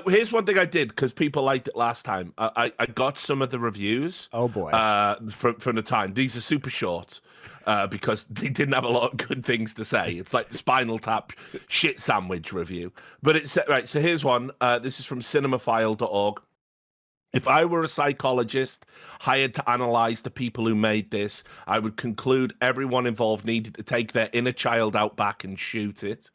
Here's one thing I did because people liked it last time. I got some of the reviews. Oh boy. From the time. These are super short because they didn't have a lot of good things to say. It's like the Spinal Tap shit sandwich review. But it's right. So here's one. This is from cinemaphile.org. If I were a psychologist hired to analyze the people who made this, I would conclude everyone involved needed to take their inner child out back and shoot it.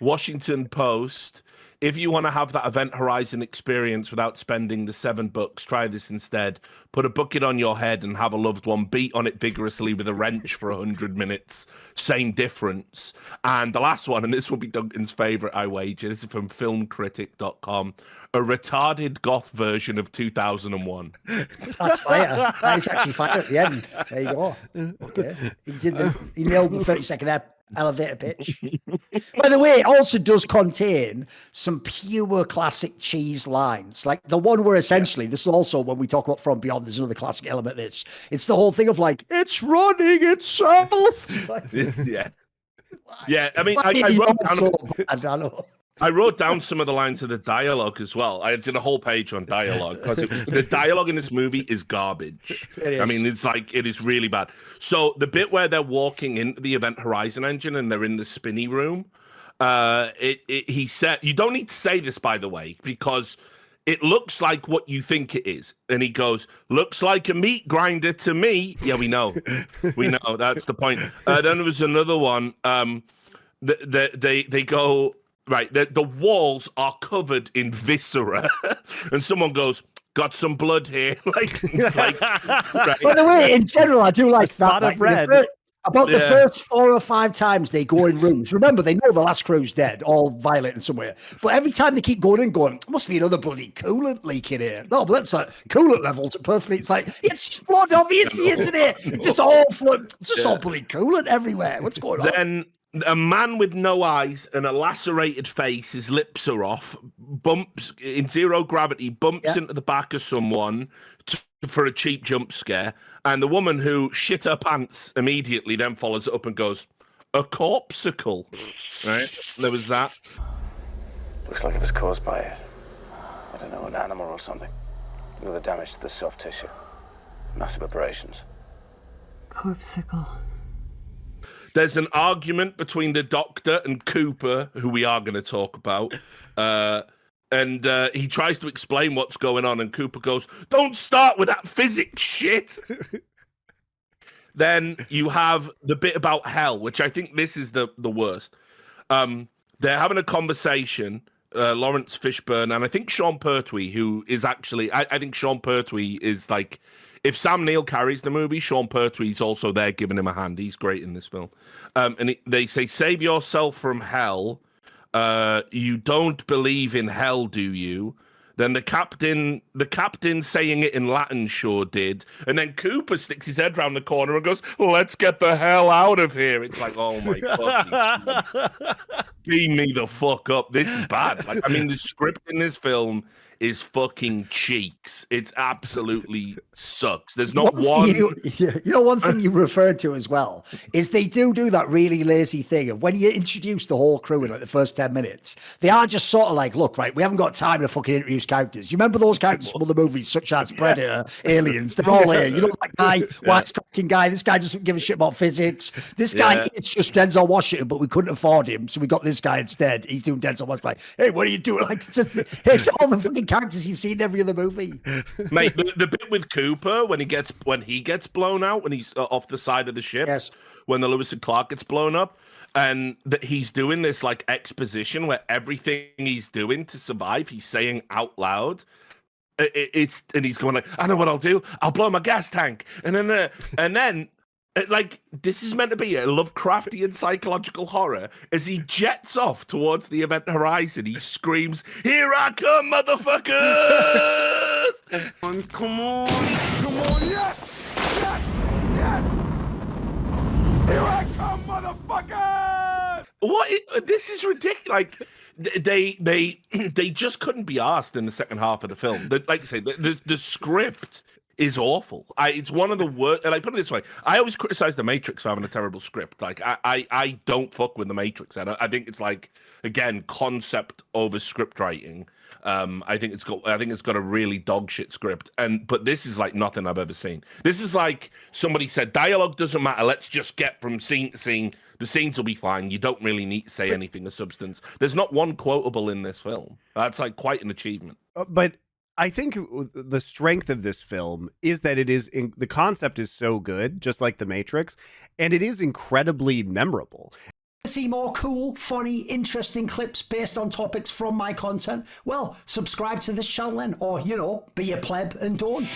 Washington Post, if you want to have that Event Horizon experience without spending the $7, try this instead. Put a bucket on your head and have a loved one beat on it vigorously with a wrench for 100 minutes. Same difference. And the last one, and this will be Duncan's favorite, I wager. This is from filmcritic.com. A retarded goth version of 2001. That's fire. That is actually fire at the end. There you go. Okay. He nailed the 30-second elevator pitch. By the way, it also does contain some pure classic cheese lines. Like the one where essentially, this is also when we talk about From Beyond, there's another classic element of this. It's the whole thing of like, it's running itself. Just like, yeah. Yeah, I mean, I wrote down some of the lines of the dialogue as well. I did a whole page on dialogue because the dialogue in this movie is garbage. I mean, it is really bad. So the bit where they're walking into the Event Horizon engine and they're in the spinny room, he said, you don't need to say this, by the way, because it looks like what you think it is. And he goes, looks like a meat grinder to me. Yeah, we know. We know. That's the point. Then there was another one. They go... Right, the walls are covered in viscera, and someone goes, "Got some blood here." Right. By the way, in general, I do like a spot that. of red. The first 4 or 5 times they go in rooms. Remember, they know the last crew's dead, all violent in some way. But every time they keep going, must be another bloody coolant leak in here. No, but that's like coolant levels are perfectly. It's like it's just blood, obviously, isn't it? It's just all flood. It's just all bloody coolant everywhere. What's going on? Then a man with no eyes and a lacerated face, his lips are off, bumps in zero gravity, bumps into the back of someone for a cheap jump scare. And the woman who shit her pants immediately then follows it up and goes, a corpsicle. Right? There was that. Looks like it was caused by, I don't know, an animal or something. Look at the damage to the soft tissue. Massive abrasions. Corpsicle. There's an argument between the Doctor and Cooper, who we are going to talk about. And he tries to explain what's going on, and Cooper goes, don't start with that physics shit. Then you have the bit about hell, which I think this is the worst. They're having a conversation, Lawrence Fishburne, and I think Sean Pertwee, who is actually... I think Sean Pertwee is like... If Sam Neill carries the movie, Sean Pertwee's also there giving him a hand. He's great in this film. They say, save yourself from hell. You don't believe in hell, do you? Then the captain saying it in Latin sure did. And then Cooper sticks his head round the corner and goes, let's get the hell out of here. It's like, oh my God. Beam me the fuck up. This is bad. Like, I mean, the script in this film is fucking cheeks. It's absolutely sucks. There's not one. One thing you referred to as well is they do that really lazy thing of when you introduce the whole crew in like the first 10 minutes, they are just sort of like, look, right, we haven't got time to fucking introduce characters. You remember those characters from other movies such as Predator, Aliens? They're all here. You know, that guy, wisecracking guy. This guy doesn't give a shit about physics. This guy is just Denzel Washington, but we couldn't afford him, so we got this guy instead. He's doing Denzel Washington. Like, hey, what are you doing? Like, it's all the fucking characters you've seen in every other movie. Mate, the bit with Cooper when he gets blown out, when he's off the side of the ship, when the Lewis and Clark gets blown up, and that he's doing this like exposition where everything he's doing to survive, he's saying out loud. And he's going like, I know what I'll do. I'll blow my gas tank, and then. Like, this is meant to be a Lovecraftian psychological horror. As he jets off towards the Event Horizon, he screams, here I come, motherfuckers! Come on, yes! Here I come, motherfuckers! This is ridiculous. Like, they just couldn't be asked in the second half of the film. Like I say, the script is awful. It's one of the worst. Like, put it this way, I always criticize The Matrix for having a terrible script. Like, I don't fuck with The Matrix. I think it's like, again, concept over script writing. I think it's got a really dog shit script. But this is like nothing I've ever seen. This is like somebody said, dialogue doesn't matter. Let's just get from scene to scene. The scenes will be fine. You don't really need to say anything of substance. There's not one quotable in this film. That's like quite an achievement. But I think the strength of this film is that the concept is so good, just like The Matrix, and it is incredibly memorable. See more cool, funny, interesting clips based on topics from my content? Well, subscribe to this channel then, or, be a pleb and don't.